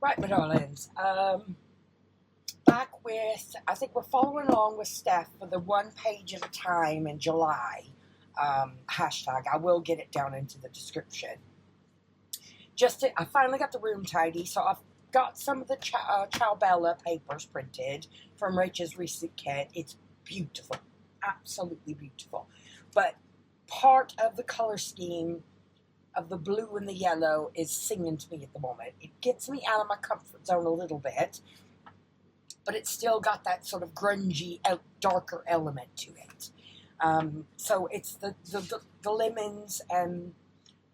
Right, my darlings. Back with, I think we're following along with Steph for the 1 page at a time in July hashtag. I will get it down into the description. I finally got the room tidy, so I've got some of the Ciao Bella papers printed from Rachel's recent kit. It's beautiful, absolutely beautiful. But part of the color scheme of the blue and the yellow is singing to me at the moment. It gets me out of my comfort zone a little bit, but it's still got that sort of grungy, darker element to it. So it's the lemons and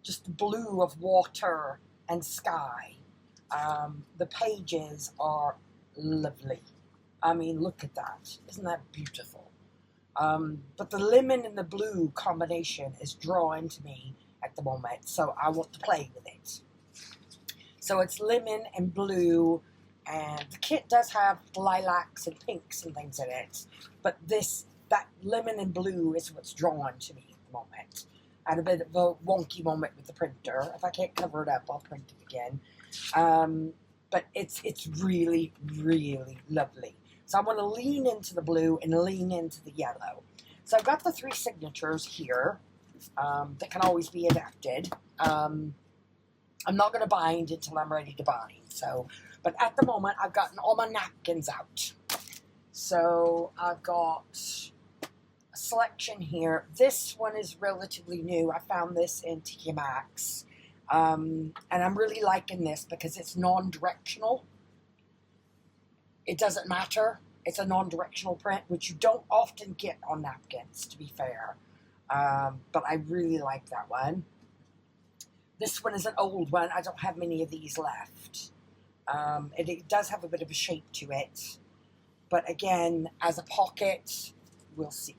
just the blue of water and sky. The pages are lovely. I mean, look at that. Isn't that beautiful? But the lemon and the blue combination is drawing to me at the moment, so I want to play with it. So it's lemon and blue, and the kit does have lilacs and pinks and things in it, but that lemon and blue is what's drawn to me at the moment. I had a bit of a wonky moment with the printer. If I can't cover it up, I'll print it again. But it's really, really lovely. So I want to lean into the blue and lean into the yellow. So I've got the 3 signatures here that can always be adapted. I'm not going to bind until I'm ready to bind. But at the moment, I've gotten all my napkins out. So I've got a selection here. This one is relatively new. I found this in TK Maxx. And I'm really liking this because it's non-directional. It doesn't matter. It's a non-directional print, which you don't often get on napkins, to be fair. But I really like that one. This one is an old one. I don't have many of these left. It does have a bit of a shape to it. But again, as a pocket, we'll see.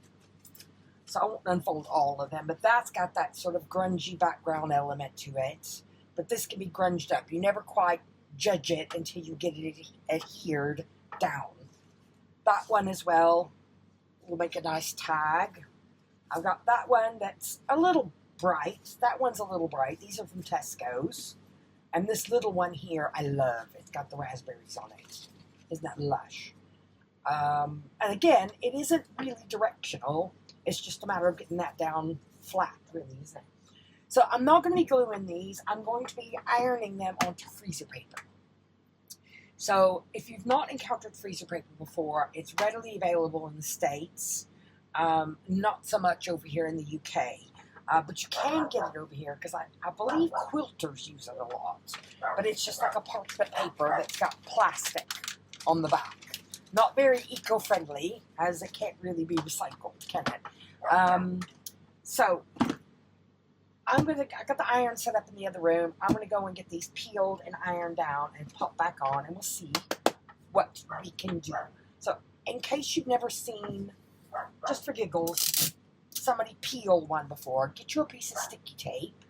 So I won't unfold all of them. But that's got that sort of grungy background element to it. But this can be grunged up. You never quite judge it until you get it adhered down. That one as well will make a nice tag. I've got that one that's a little bright. That one's a little bright. These are from Tesco's. And this little one here, I love. It's got the raspberries on it. Isn't that lush? And again, it isn't really directional. It's just a matter of getting that down flat, really, isn't it? So I'm not going to be gluing these. I'm going to be ironing them onto freezer paper. So if you've not encountered freezer paper before, it's readily available in the States. Not so much over here in the UK. But you can get it over here because I believe quilters use it a lot. But it's just like a parchment paper that's got plastic on the back. Not very eco-friendly, as it can't really be recycled, can it? So I got the iron set up in the other room. I'm going to go and get these peeled and ironed down and pop back on, and we'll see what we can do. So in case you've never seen, just for giggles, somebody peel one before, get you a piece of sticky tape,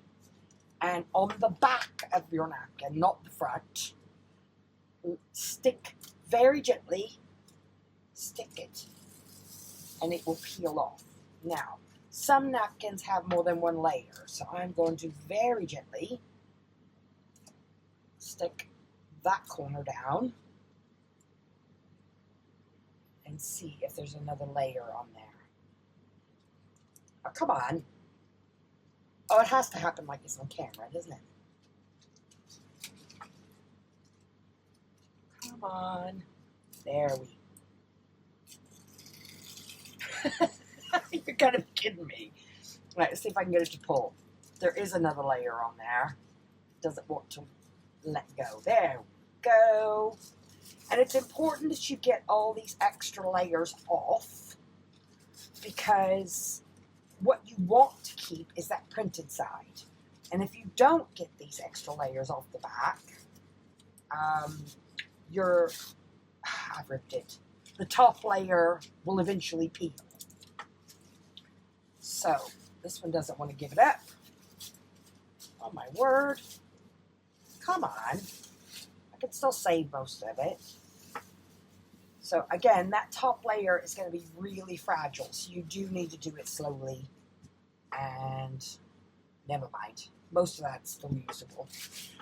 and on the back of your napkin, not the front, stick very gently, stick it, and it will peel off. Now, some napkins have more than one layer, so I'm going to very gently stick that corner down and see if there's another layer on there. Oh, come on. Oh, it has to happen like this on camera, doesn't it? Come on. There we You're kind of kidding me. All right, let's see if I can get it to pull. There is another layer on there. It doesn't want to let go. There we go. And it's important that you get all these extra layers off, because what you want to keep is that printed side. And if you don't get these extra layers off the back, I've ripped it. The top layer will eventually peel. So this one doesn't want to give it up. Oh my word. Come on. I can still save most of it. So again, that top layer is going to be really fragile, so you do need to do it slowly. And never mind. Most of that's still usable.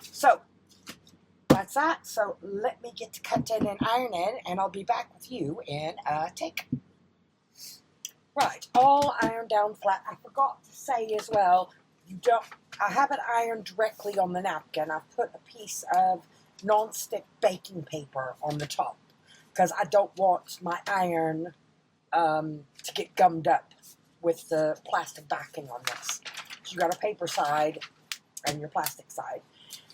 So that's that. So let me get to cutting and ironing, and I'll be back with you in a tick. Right, all ironed down flat. I forgot to say as well, I haven't ironed directly on the napkin. I've put a piece of non-stick baking paper on the top because I don't want my iron to get gummed up with the plastic backing on this. So you got a paper side and your plastic side.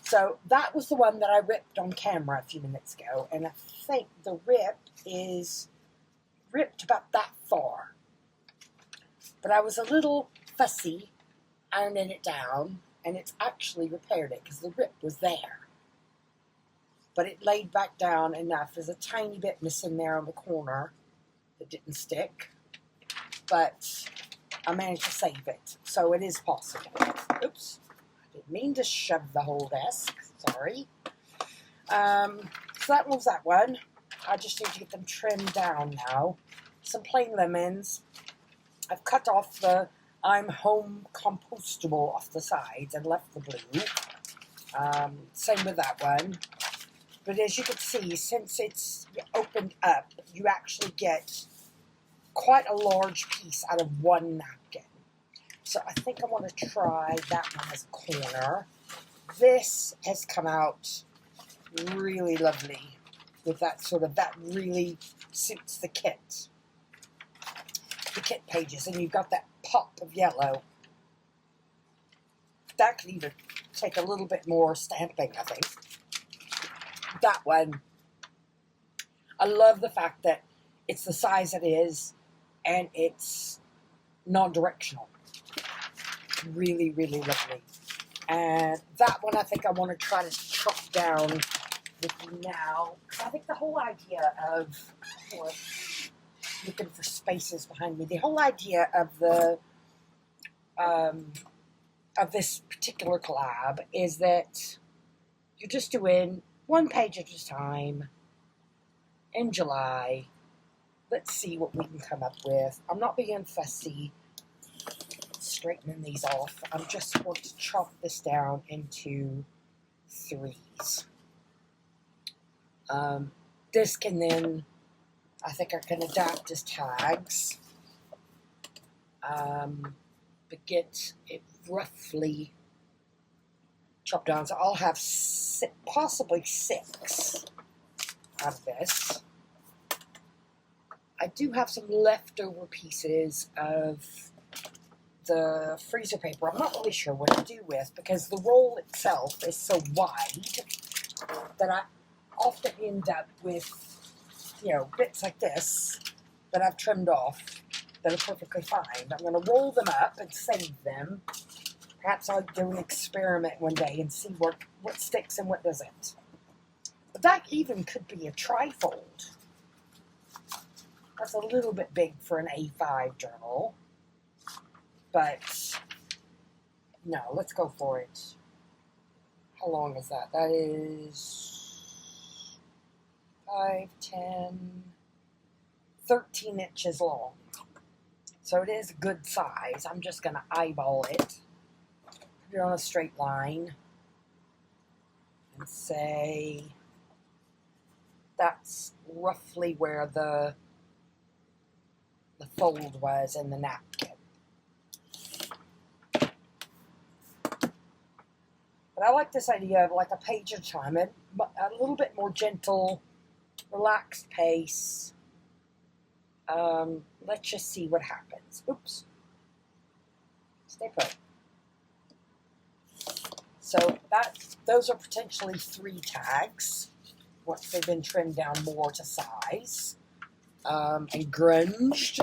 So that was the one that I ripped on camera a few minutes ago, and I think the rip is ripped about that far. But I was a little fussy ironing it down, and it's actually repaired it because the rip was there. But it laid back down enough. There's a tiny bit missing there on the corner that didn't stick, but I managed to save it, so it is possible. Oops, I didn't mean to shove the whole desk, sorry. So that was that one. I just need to get them trimmed down now. Some plain lemons. I've cut off the I'm home compostable off the sides and left the blue. Same with that one. But as you can see, since it's opened up, you actually get quite a large piece out of one napkin. So I think I want to try that one as a corner. This has come out really lovely with that that really suits the kit. The kit pages, and you've got that pop of yellow. That could even take a little bit more stamping, I think. That one, I love the fact that it's the size it is, and it's non-directional. Really, really lovely. And that one, I think I want to try to chop down with you now. I think the whole idea of looking for spaces behind me. The whole idea of the of this particular collab is that you're just doing one page at a time in July. Let's see what we can come up with. I'm not being fussy straightening these off. I'm just going to chop this down into threes. This can then, I think I can adapt as tags, but get it roughly chopped down. So I'll have possibly 6 out of this. I do have some leftover pieces of the freezer paper. I'm not really sure what to do with because the roll itself is so wide that I often end up with, bits like this that I've trimmed off that are perfectly fine. I'm going to roll them up and save them. Perhaps I'll do an experiment one day and see what sticks and what doesn't. But that even could be a trifold. That's a little bit big for an A5 journal. But, no, let's go for it. How long is that? That is 5, 10, 13 inches long. So it is a good size. I'm just going to eyeball it. Put it on a straight line. And say that's roughly where the fold was in the napkin. But I like this idea of like a page at a time, a little bit more gentle, relaxed pace. Let's just see what happens. Oops. Stay put. So those are potentially 3 tags once they've been trimmed down more to size. And grunged.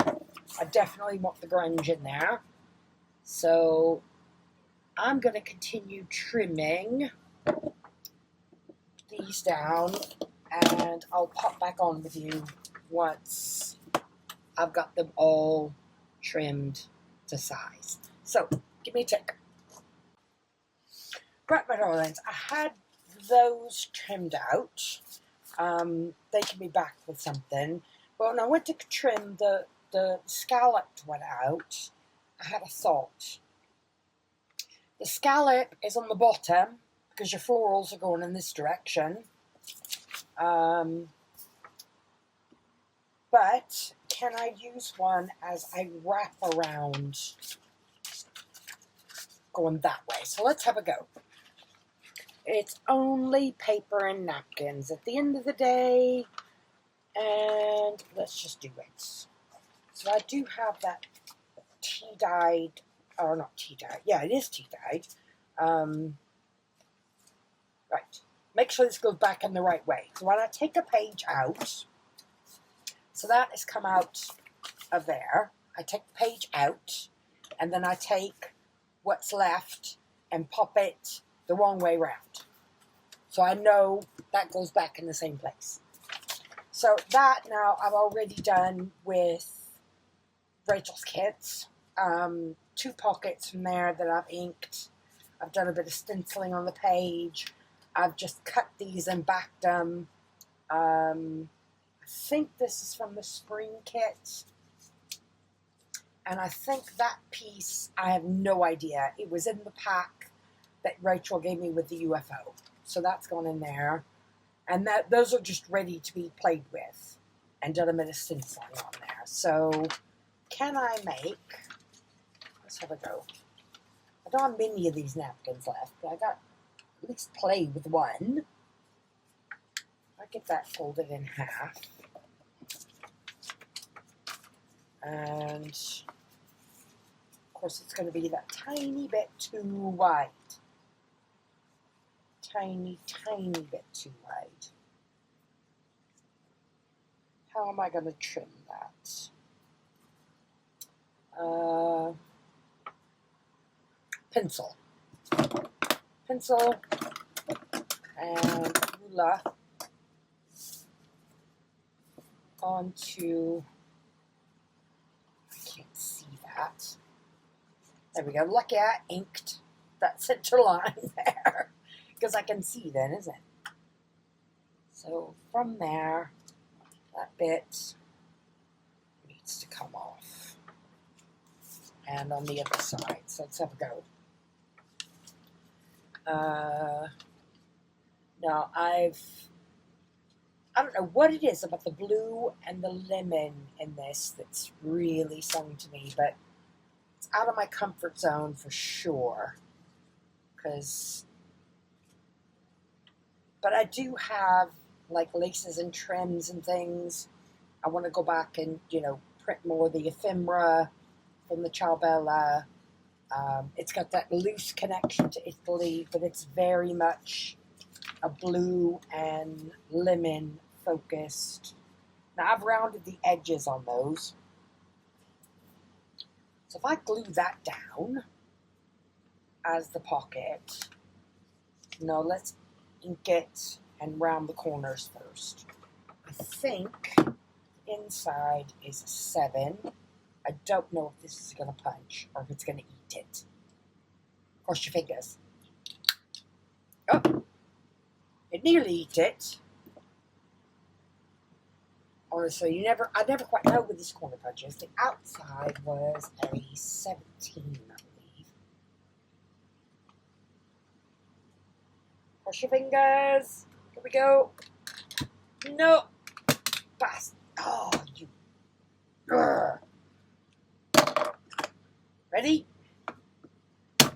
I definitely want the grunge in there. So I'm going to continue trimming these down, and I'll pop back on with you once I've got them all trimmed to size. So, give me a tick. Right, my darlings, I had those trimmed out. They can be back with something. But when I went to trim the scalloped one out, I had a thought. The scallop is on the bottom, because your florals are going in this direction. But can I use one as I wrap around going that way? So let's have a go. It's only paper and napkins at the end of the day, and let's just do it. So I do have that tea-dyed, or not tea-dyed, yeah, it is tea-dyed. Right, make sure this goes back in the right way. So when I take a page out, so that has come out of there, I take the page out, and then I take what's left and pop it the wrong way around. So I know that goes back in the same place. So that now I've already done with Rachel's kits. 2 pockets from there that I've inked. I've done a bit of stenciling on the page. I've just cut these and backed them. I think this is from the spring kit. And I think that piece, I have no idea. It was in the pack that Rachel gave me with the UFO. So that's gone in there. And those are just ready to be played with. And done a bit of stenciling on there. So, can I make... Let's have a go. I don't have many of these napkins left, but I got at least play with one. I get that folded in half. And, of course, it's going to be that tiny bit too wide. Tiny, tiny bit too wide. How am I going to trim that? Pencil and ruler onto, I can't see that. There we go. Lucky I inked that center line there, because I can see then, isn't it? So from there, that bit needs to come off. And on the other side. So let's have a go. Now I don't know what it is about the blue and the lemon in this that's really sung to me, but it's out of my comfort zone for sure. But I do have like laces and trims and things. I want to go back and, print more of the ephemera from the Ciao Bella. It's got that loose connection to Italy, but it's very much a blue and lemon focused. Now I've rounded the edges on those. So if I glue that down as the pocket, let's ink it and round the corners first. I think inside is a 7. I don't know if this is going to punch or if it's going to eat it. Cross your fingers. Oh, it nearly ate it. Honestly, I never quite know with this corner punches. The outside was a 17, I believe. Cross your fingers. Here we go. No. Bast. Oh, you. Urgh. Ready? I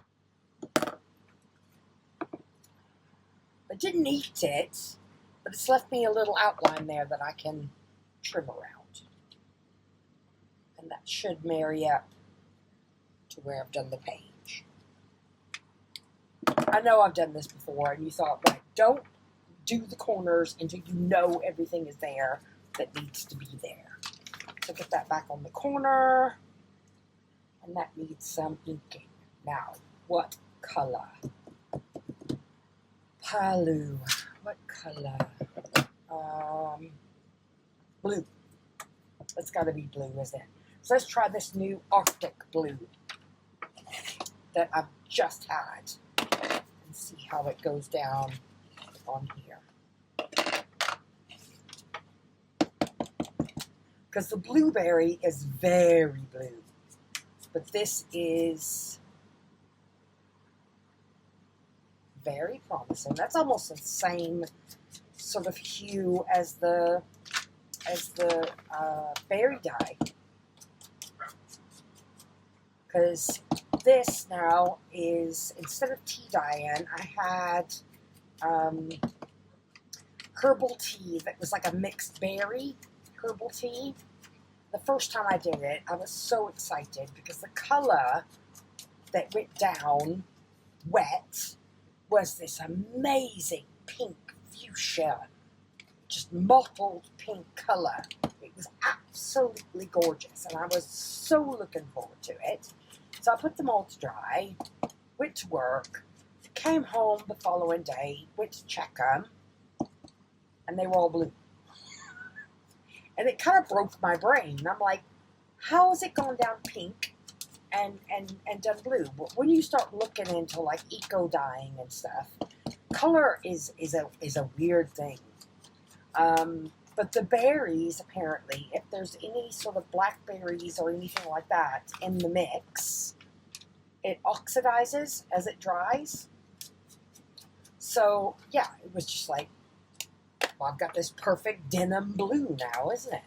didn't eat it, but it's left me a little outline there that I can trim around. And that should marry up to where I've done the page. I know I've done this before, and you thought, right, don't do the corners until you know everything is there that needs to be there. So get that back on the corner. And that needs some inking. Now, what color? Palu. What color? Blue. It's got to be blue, isn't it? So let's try this new Arctic blue that I've just had. And see how it goes down on here. Because the blueberry is very blue. But this is very promising. That's almost the same sort of hue as the berry dye. Because this now is, instead of tea dye in, I had herbal tea that was like a mixed berry herbal tea. The first time I did it, I was so excited because the color that went down wet was this amazing pink fuchsia, just mottled pink color. It was absolutely gorgeous, and I was so looking forward to it. So I put them all to dry, went to work, came home the following day, went to check them, and they were all blue. And it kind of broke my brain. I'm like, how has it gone down pink and done blue? But when you start looking into like eco dyeing and stuff, color is a weird thing. But the berries, apparently, if there's any sort of blackberries or anything like that in the mix, it oxidizes as it dries. So, yeah, it was just like, well, I've got this perfect denim blue now, isn't it?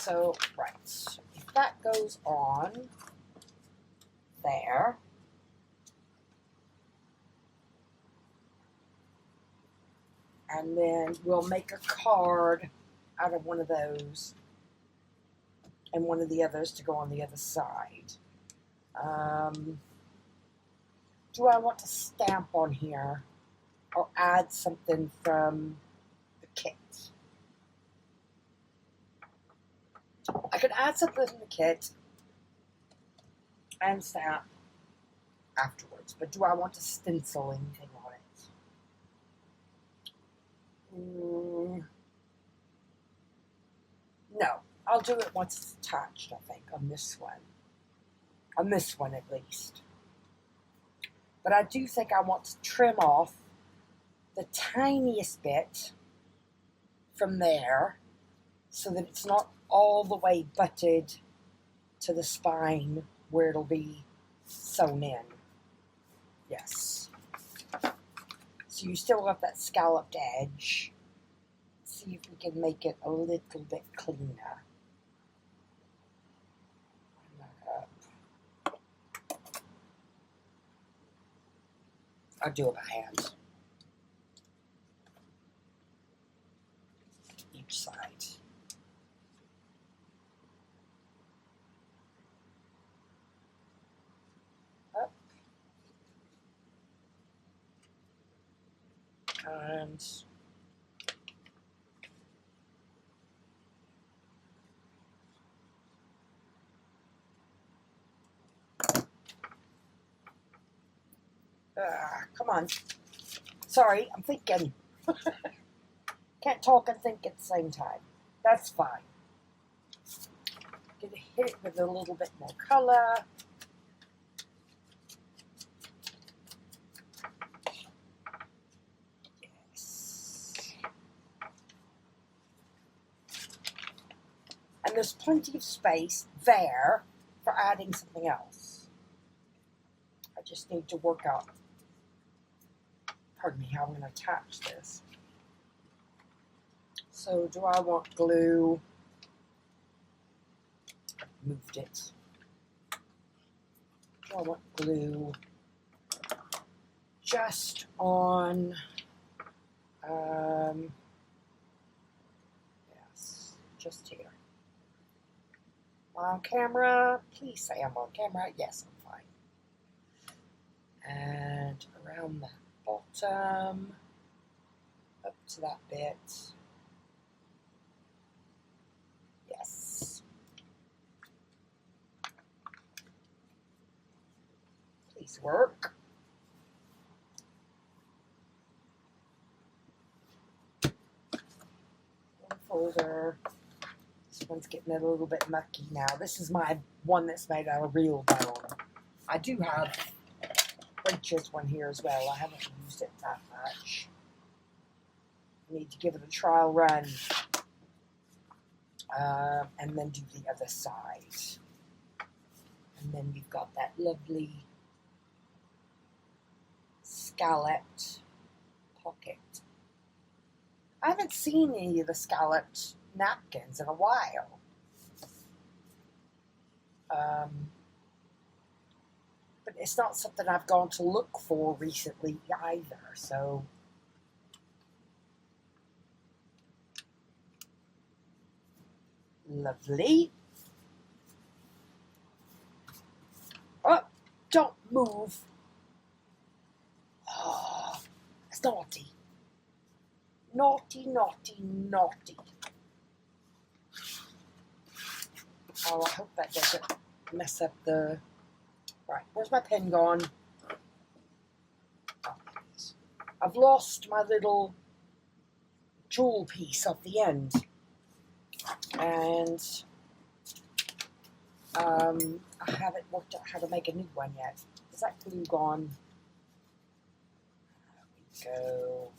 So, right, if that goes on there, and then we'll make a card out of one of those and one of the others to go on the other side. Do I want to stamp on here or add something from the kit? I could add something from the kit and stamp afterwards, but do I want to stencil anything on it? No, I'll do it once it's attached, I think, on this one. On this one, at least. But I do think I want to trim off the tiniest bit from there so that it's not all the way butted to the spine where it'll be sewn in. Yes. So you still have that scalloped edge. See if we can make it a little bit cleaner. I'll do it by hand. Each side. Up. And come on. Sorry, I'm thinking. Can't talk and think at the same time. That's fine. Gonna hit it with a little bit more color. Yes. And there's plenty of space there for adding something else. I just need to work out, pardon me, how I'm going to attach this. So do I want glue? I've moved it. Do I want glue just on, yes, just here. On camera, please say I'm on camera. Yes, I'm fine. And around that bottom, up to that bit. Yes. Please work. One folder. This one's getting a little bit mucky now. This is my one that's made out of real bone. I do have Rachel's one here as well. I haven't used it that much. I need to give it a trial run. And then do the other side. And then we've got that lovely scalloped pocket. I haven't seen any of the scalloped napkins in a while. But it's not something I've gone to look for recently either, so. Lovely. Oh, don't move. Oh, it's naughty. Naughty, naughty, naughty. Oh, I hope that doesn't mess up the... Right, where's my pen gone? Oh, I've lost my little jewel piece off the end. And I haven't worked out how to make a new one yet. Is that glue gone? There we go.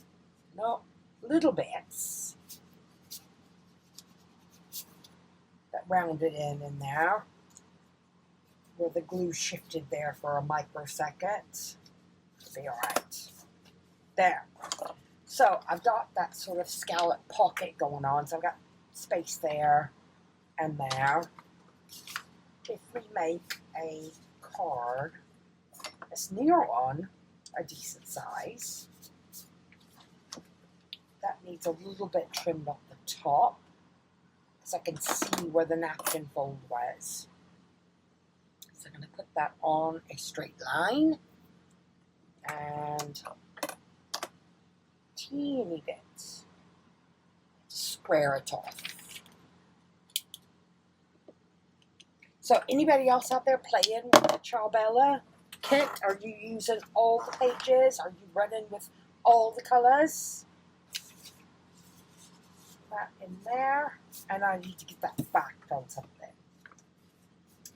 No, little bits. That rounded in there. Where the glue shifted there for a microsecond. It'll be alright. There. So I've got that sort of scallop pocket going on. So I've got space there and there. If we make a card that's near on a decent size, that needs a little bit trimmed off the top because I can see where the napkin fold was. So I'm going to put that on a straight line and teeny bits. Square it off. So anybody else out there playing with the Ciao Bella kit? Are you using all the pages? Are you running with all the colors? That in there. And I need to get that back on something.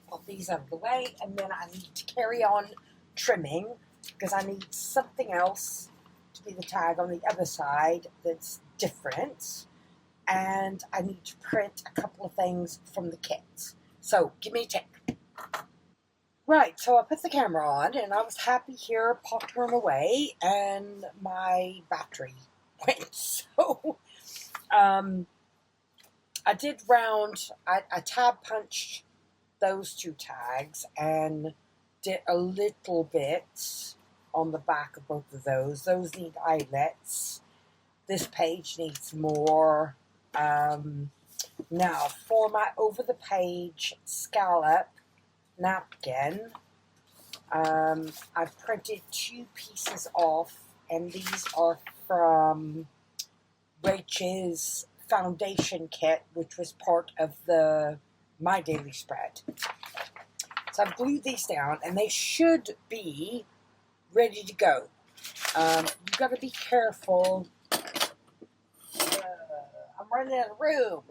Put these out of the way, and then I need to carry on trimming because I need something else to be the tag on the other side that's different. And I need to print a couple of things from the kit. So, give me a tick. Right, so I put the camera on, and I was happy here, pottering away, and my battery went. So, I did round, I tab punched those two tags, and did a little bit on the back of both of those. Those need eyelets. This page needs more. Now, for my over-the-page scallop napkin, I've printed 2 pieces off, and these are from Rachel's foundation kit, which was part of the My Daily Spread. So I've glued these down, and they should be ready to go. You've got to be careful. I'm running out of room,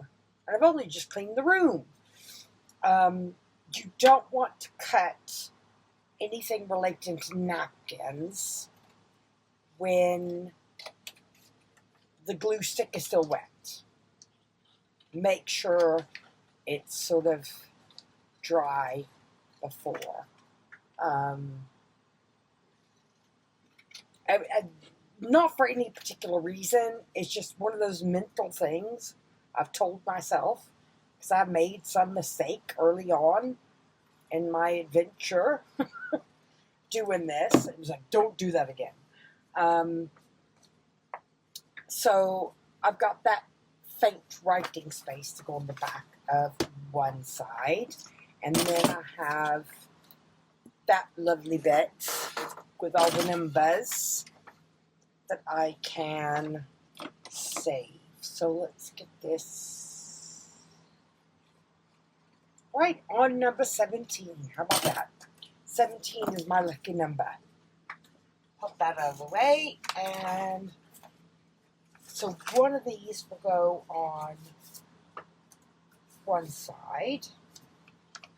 and I've only just cleaned the room. You don't want to cut anything relating to napkins when the glue stick is still wet. Make sure it's sort of dry before. Not for any particular reason. It's just one of those mental things I've told myself because I made some mistake early on in my adventure doing this. It was like, don't do that again. So I've got that faint writing space to go on the back of one side. And then I have that lovely bit with all the numbers that I can save. So let's get this right on number 17. How about that? 17 is my lucky number. Put that out of the way, and so one of these will go on one side,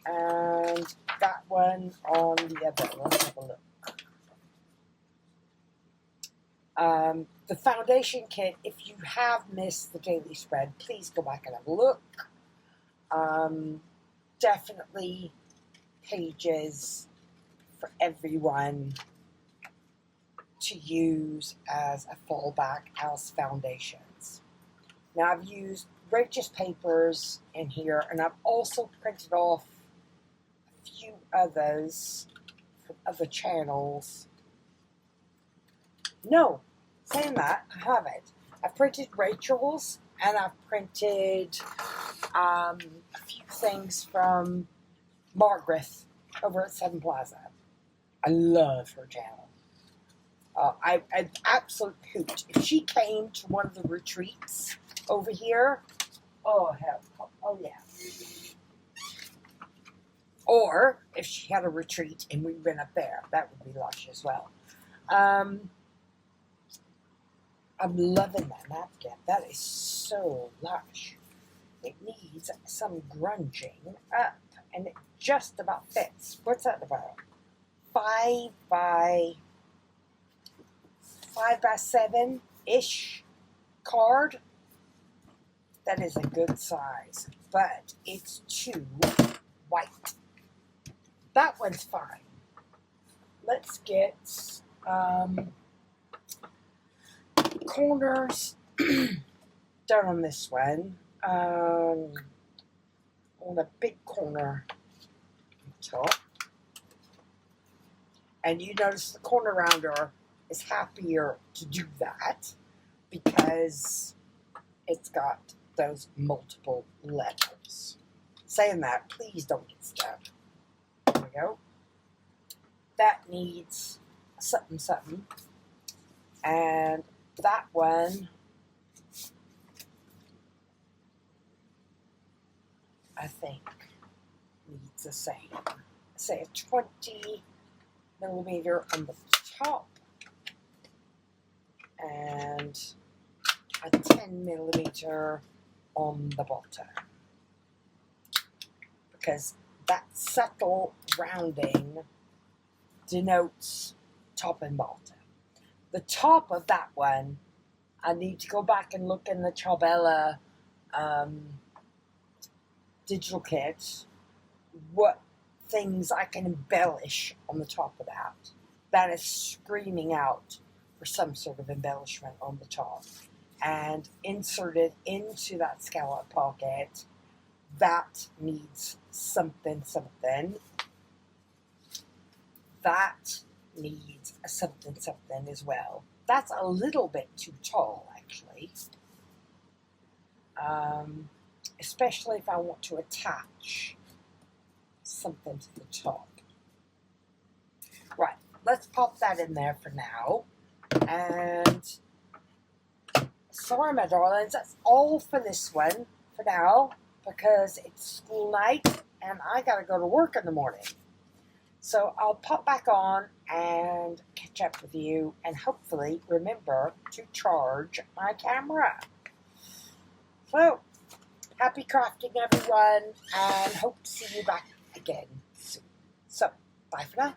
and that one on the other. Let's have a look. The foundation kit, if you have missed the daily spread, please go back and have a look. Definitely pages for everyone to use as a fallback as foundations. Now I've used Righteous papers in here, and I've also printed off a few others from other channels. No, saying that, I haven't. I've printed Rachel's, and I've printed a few things from Margaret over at Seven Plaza. I love her channel. I absolute hoot. If she came to one of the retreats over here, oh hell, oh yeah. Or if she had a retreat and we went up there, that would be lush as well. I'm loving that napkin. That is so lush. It needs some grunging up, and it just about fits. What's that about? 5 by 7-ish card. That is a good size, but it's too white. That one's fine. Let's get corners done on this one. On a big corner on top. And you notice the corner rounder is happier to do that because it's got those multiple levels. Saying that, please don't get stuck. There we go. That needs something, something. And that one, I think, needs the same. Say a 20 millimeter on the top and a 10 millimeter on the bottom, because that subtle rounding denotes top and bottom. The top of that one, I need to go back and look in the Ciao Bella digital kit what things I can embellish on the top of that. That is screaming out for some sort of embellishment on the top. And inserted into that scallop pocket, that needs something, something. That needs a something, something as well. That's a little bit too tall, actually. Especially if I want to attach something to the top. Right, let's pop that in there for now. And sorry, my darlings, that's all for this one for now, because it's school night and I gotta go to work in the morning. So I'll pop back on and catch up with you, and hopefully remember to charge my camera. So, happy crafting, everyone, and hope to see you back again soon. So, bye for now.